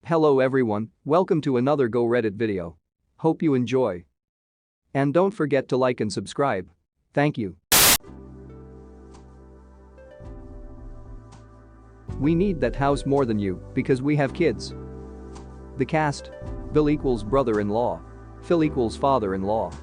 Hello everyone, welcome to another Go Reddit video. Hope you enjoy. And don't forget to like and subscribe. Thank you. We need that house more than you because we have kids. The cast: Bill equals brother-in-law. Phil equals father-in-law.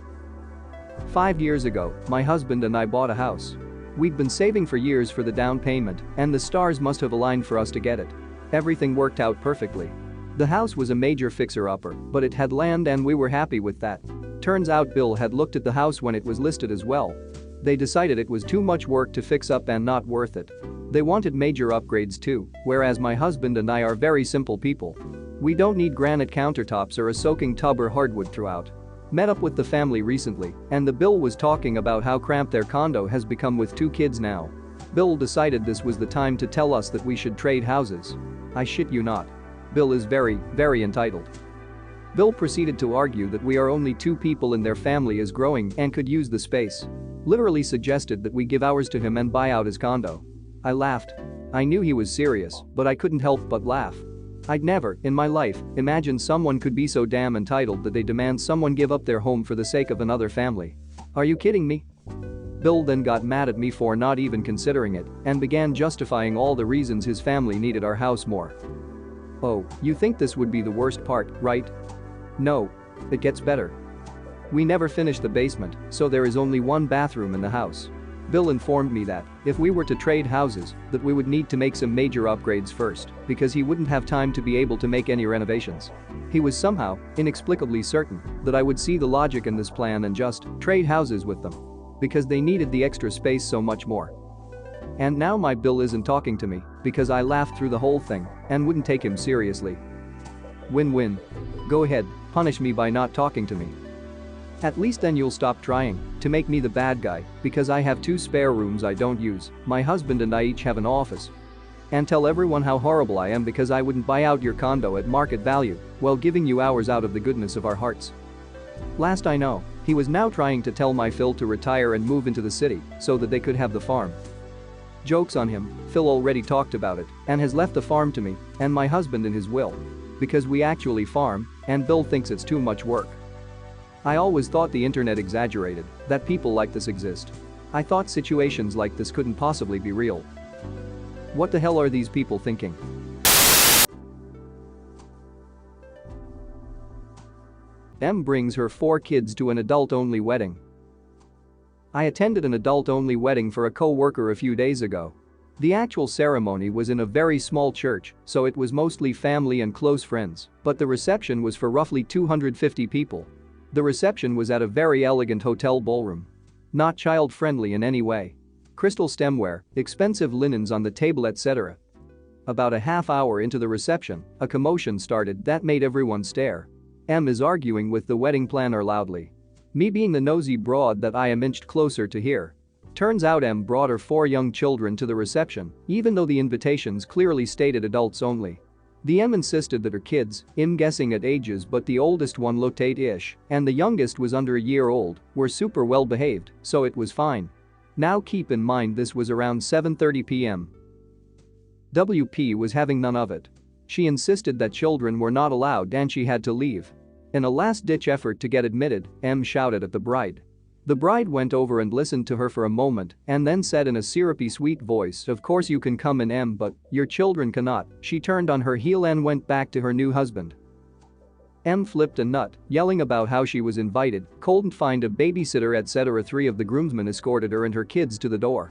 5 years ago, my husband and I bought a house. We'd been saving for years for the down payment, and the stars must have aligned for us to get it. Everything worked out perfectly. The house was a major fixer-upper, but it had land and we were happy with that. Turns out Bill had looked at the house when it was listed as well. They decided it was too much work to fix up and not worth it. They wanted major upgrades too, whereas my husband and I are very simple people. We don't need granite countertops or a soaking tub or hardwood throughout. Met up with the family recently, and the Bill was talking about how cramped their condo has become with 2 kids now. Bill decided this was the time to tell us that we should trade houses. I shit you not. Bill is very entitled. Bill proceeded to argue that we are only 2 people and their family is growing and could use the space. Literally suggested that we give ours to him and buy out his condo. I laughed. I knew he was serious, but I couldn't help but laugh. I'd never, in my life, imagined someone could be so damn entitled that they demand someone give up their home for the sake of another family. Are you kidding me? Bill then got mad at me for not even considering it and began justifying all the reasons his family needed our house more. Oh, you think this would be the worst part, right? No. It gets better. We never finished the basement, so there is only 1 bathroom in the house. Bill informed me that, if we were to trade houses, that we would need to make some major upgrades first, because he wouldn't have time to be able to make any renovations. He was somehow, inexplicably certain, that I would see the logic in this plan and just trade houses with them. Because they needed the extra space so much more. And now my Bill isn't talking to me, because I laughed through the whole thing and wouldn't take him seriously. Win-win. Go ahead, punish me by not talking to me. At least then you'll stop trying to make me the bad guy because I have 2 spare rooms I don't use, my husband and I each have an office. And tell everyone how horrible I am because I wouldn't buy out your condo at market value while giving you ours out of the goodness of our hearts. Last I know, he was now trying to tell my Phil to retire and move into the city so that they could have the farm. Joke's on him, Phil already talked about it and has left the farm to me and my husband in his will. Because we actually farm, and Bill thinks it's too much work. I always thought the internet exaggerated, that people like this exist. I thought situations like this couldn't possibly be real. What the hell are these people thinking? M brings her 4 kids to an adult-only wedding. I attended an adult-only wedding for a co-worker a few days ago. The actual ceremony was in a very small church, so it was mostly family and close friends, but the reception was for roughly 250 people. The reception was at a very elegant hotel ballroom. Not child-friendly in any way. Crystal stemware, expensive linens on the table, etc. About a half hour into the reception, a commotion started that made everyone stare. M is arguing with the wedding planner loudly. Me being the nosy broad that I am inched closer to hear. Turns out M brought her 4 young children to the reception, even though the invitations clearly stated adults only. The M insisted that her kids, I'm guessing at ages but the oldest one looked 8-ish, and the youngest was under a year old, were super well behaved, so it was fine. Now keep in mind this was around 7:30 p.m. WP was having none of it. She insisted that children were not allowed and she had to leave. In a last-ditch effort to get admitted, M shouted at the bride. The bride went over and listened to her for a moment and then said in a syrupy sweet voice, "Of course you can come in, M, but your children cannot." She turned on her heel and went back to her new husband. M flipped a nut, yelling about how she was invited, couldn't find a babysitter, etc. 3 of the groomsmen escorted her and her kids to the door.